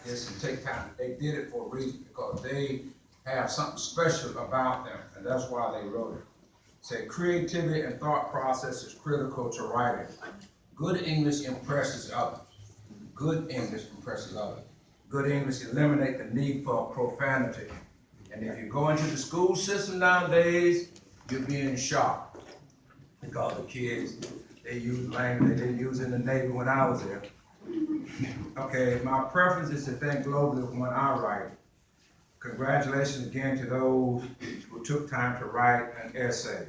this and take time. They did it for a reason, because they have something special about them, and that's why they wrote it. Say creativity and thought process is critical to writing. Good English impresses others. Good English impresses others. Good English eliminates the need for profanity. And if you go into the school system nowadays, you'll be in shock, because the kids, they use language they didn't use in the Navy when I was there. Okay, my preference is to think globally when I write. Congratulations again to those who took time to write an essay.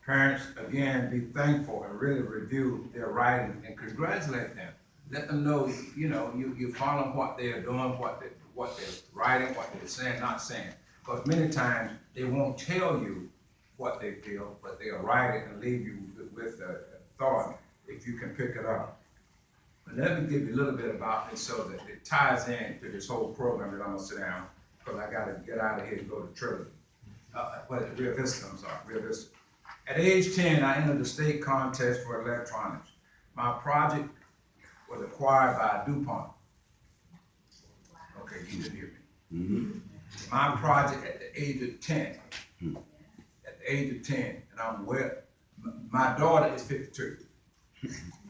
Parents, again, be thankful and really review their writing and congratulate them. Let them know, you follow what they're doing, what they're writing, what they're saying, not saying. Because many times they won't tell you what they feel, but they'll write it and leave you with a thought if you can pick it up. But let me give you a little bit about this so that it ties in to this whole program that I'm gonna sit down, because I gotta get out of here and go to Trilogy. Rio Vista, Rio Vista. At age 10, I entered the state contest for electronics. My project was acquired by DuPont. Okay, you didn't hear me. Mm-hmm. My project at the age of 10, and I'm my daughter is 52.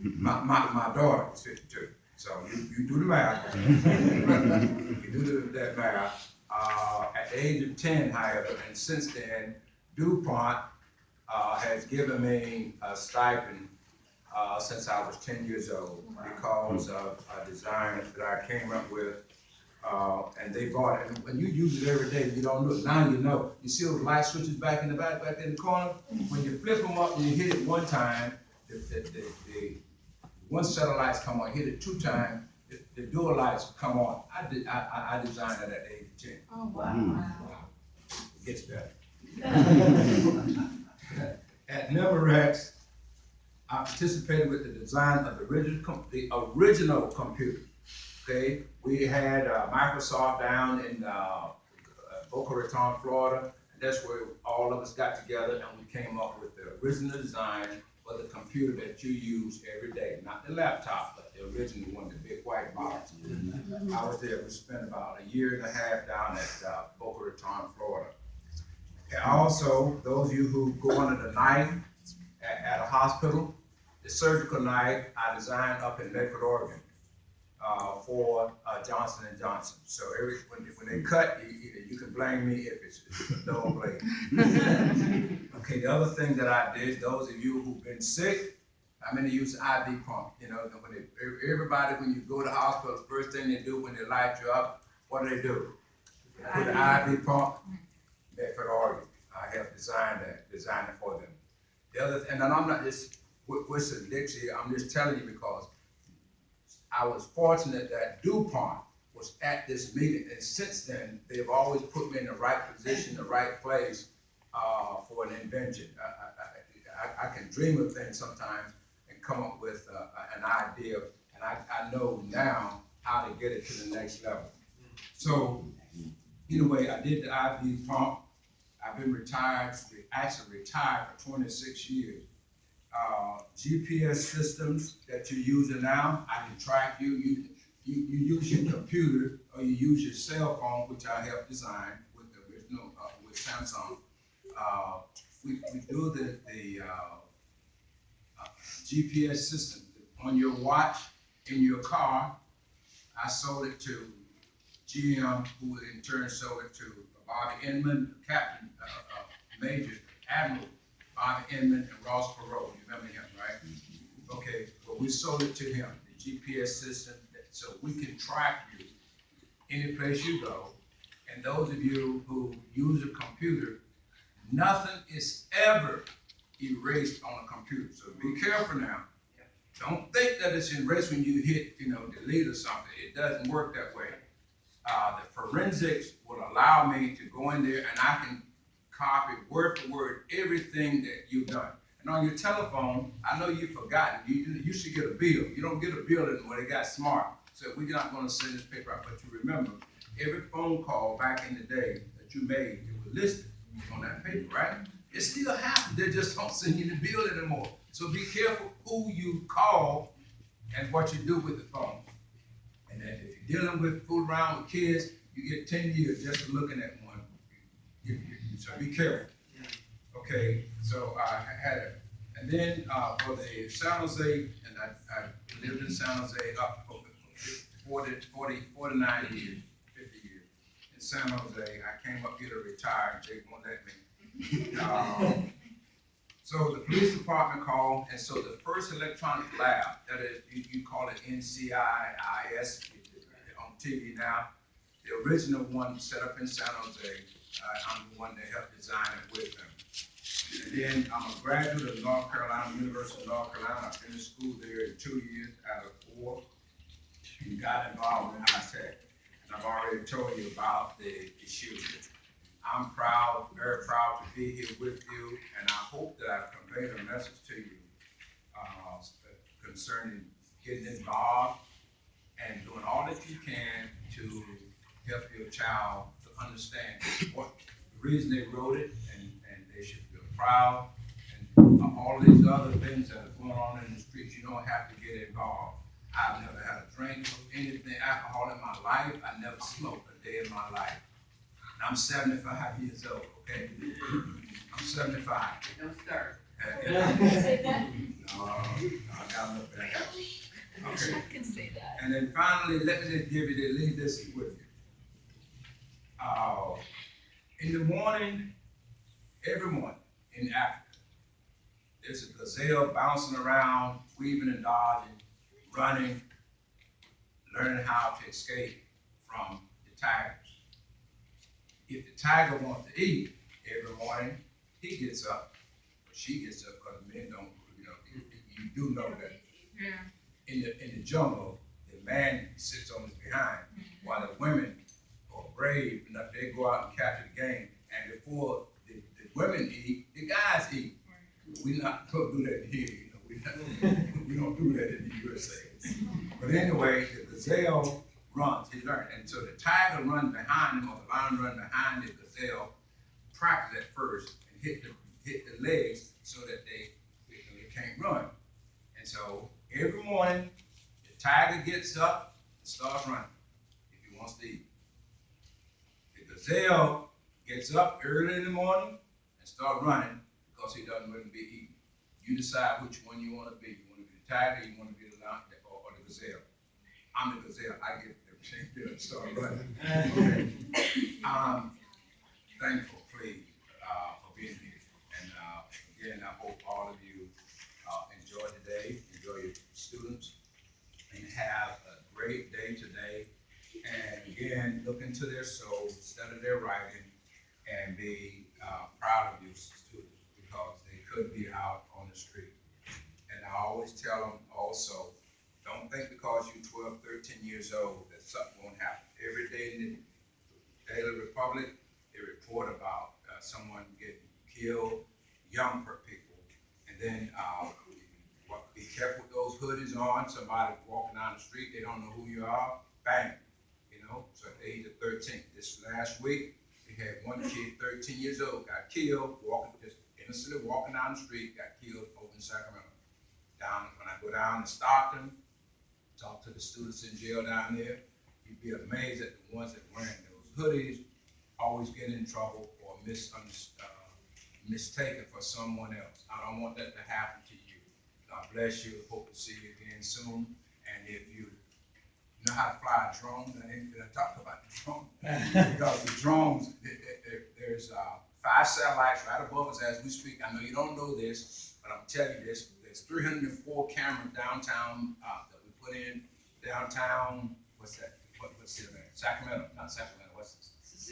My daughter is 52. So you do the math. You do that math. At the age of 10, however, and since then, DuPont has given me a stipend since I was 10 years old, because of a design that I came up with, and they bought it. And when you use it every day, you don't know it. Now you know. You see those light switches back in the corner? When you flip them up and you hit it one time, the one set of lights come on. Hit it 2 times, the dual lights come on. I designed it at the age of 10. Oh, wow. Wow. It gets better. At Neverex, I participated with the design of the original computer. Okay, we had Microsoft down in Boca Raton, Florida, and that's where all of us got together and we came up with the original design for the computer that you use every day. Not the laptop, but the original one, the big white box. I was there. We spent about a year and a half down at Boca Raton, Florida. And also, those of you who go under the knife at a hospital, the surgical knife I designed up in Medford, Oregon, for Johnson & Johnson. So when they cut, you can blame me if it's a dull blade. Okay, the other thing that I did, those of you who've been sick, I'm going to use the IV pump. Everybody, when you go to the hospital, the first thing they do when they light you up, what do? They put the IV pump. Medford, Oregon. I have designed it for them. The other, and then I'm not just whistling Dixie, I'm just telling you because I was fortunate that DuPont was at this meeting, and since then, they've always put me in the right position, the right place for an invention. I can dream of things sometimes and come up with an idea, and I know now how to get it to the next level. So, anyway, I did the IV pump. I've been retired for 26 years. GPS systems that you're using now, I can track you. You use your computer or you use your cell phone, which I helped design with the original with Samsung. We do the GPS system on your watch in your car. I sold it to GM, who in turn sold it to Bobby Inman, Captain, Major Admiral Bobby Inman and Ross Perot. You remember him, right? Okay, well, we sold it to him, the GPS system, so we can track you any place you go. And those of you who use a computer, nothing is ever erased on a computer. So be careful now. Don't think that it's erased when you hit, delete or something. It doesn't work that way. The forensics will allow me to go in there and I can copy word for word everything that you've done. And on your telephone, I know you've forgotten. You should get a bill. You don't get a bill anymore. They got smart. So we're not going to send this paper out, but you remember every phone call back in the day that you made, it was listed on that paper, right? It still happens. They just don't send you the bill anymore. So be careful who you call and what you do with the phone. And then if you dealing with, fool around with kids, you get 10 years just for looking at one. So be careful. Okay, so I had it. And then for the San Jose, and I lived in San Jose up for 49 years, 50 years. In San Jose, I came up here to retire, and Jake won't let me. So the police department called, and so the first electronic lab, that is, you call it NCIIS on TV now, the original one set up in San Jose, I'm the one that helped design it with them. And then I'm a graduate of North Carolina, University of North Carolina. I finished school there in 2 years out of 4, and got involved in high tech. And I've already told you about the shooting. I'm proud, very proud to be here with you, and I hope that I've conveyed a message to you concerning getting involved and doing all that you can to help your child to understand what the reason they wrote it, and they should feel proud. And all these other things that are going on in the streets, you don't have to get involved. I've never had a drink of anything, alcohol in my life. I never smoked a day in my life. I'm 75 years old, okay? I'm 75. Don't start. No, I got enough back. Okay. I can say that. And then finally, let me just leave this with you. In the morning, every morning in Africa, there's a gazelle bouncing around, weaving and dodging, running, learning how to escape from the tigers. If the tiger wants to eat every morning, he gets up, or she gets up, because men don't, you do know that. Yeah. In the jungle, the man sits on his behind, while the women are brave enough, they go out and capture the game, and before the women eat, the guys eat. We're not going to do that here, we don't do that in the USA. But anyway, the gazelle runs, he learned, and so the tiger runs behind him, or the lion runs behind the gazelle, practice at first, and hit the legs so that they can't run. And so every morning, the tiger gets up and starts running if he wants to eat. The gazelle gets up early in the morning and starts running because he doesn't want to be eaten. You decide which one you want to be. You want to be the tiger, you want to be the lion, or the gazelle. I'm the gazelle. I get everything to start running. Okay. I'm thankful, please, for being here. And again, I hope all of you enjoy today, enjoy your students, and have a great day today. And again, look into their souls, study their writing, and be proud of your students, because they could be out on the street. And I always tell them also, don't think because you're 12, 13 years old that something won't happen. Every day in the Daily Republic, they report about someone getting killed, young people. And then be careful with those hoodies on. Somebody walking down the street, they don't know who you are, bang. So at the age of 13. This last week, we had one kid, 13 years old, got killed, just innocently walking down the street, got killed over in Sacramento. When I go down to Stockton, talk to the students in jail down there, you'd be amazed at the ones that wearing those hoodies, always get in trouble or mistaken for someone else. I don't want that to happen to you. God bless you. Hope to see you again soon. And if you know how to fly a drone, I ain't gonna talk about the drone. Because the drones, there's 5 satellites right above us as we speak. I know you don't know this, but I'm telling you this. There's 304 cameras downtown that we put in downtown. What's that? What's the name? Sacramento, not Sacramento. What's this?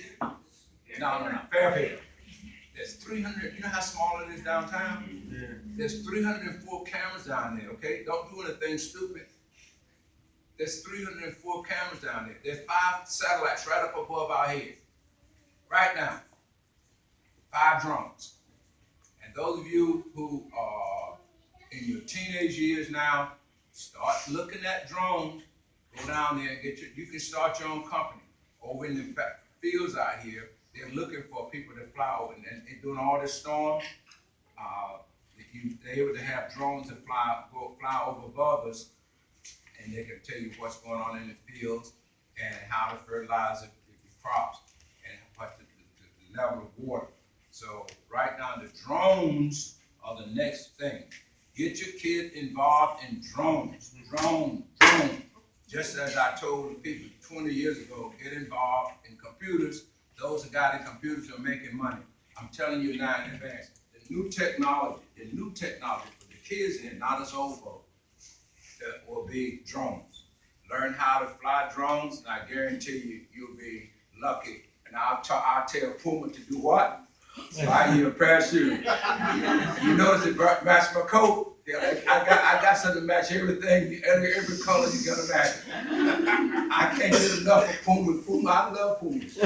No. Fairfield. There's 300. You know how small it is downtown? Yeah. There's 304 cameras down there. Okay, don't do anything stupid. There's 304 cameras down there. There's 5 satellites right up above our heads. Right now. 5 drones. And those of you who are in your teenage years now, start looking at drones. Go down there and you can start your own company. Over in the fields out here, they're looking for people to fly over. And doing all this storm, they're able to have drones that fly over above us, and they can tell you what's going on in the fields. and how to fertilize the crops and what the level of water. So right now the drones are the next thing. Get your kid involved in drones. Drone. Just as I told the people 20 years ago, get involved in computers. Those who got in computers are making money. I'm telling you now in advance, the new technology for the kids and not us old folks, that will be drones. Learn how to fly drones, and I guarantee you, you'll be lucky. And I'll tell Puma to do what? Buy you a parachute. You notice it matched my coat? Yeah, I got something to match everything, every color you got to match. I can't get enough of Puma. I love Pumas.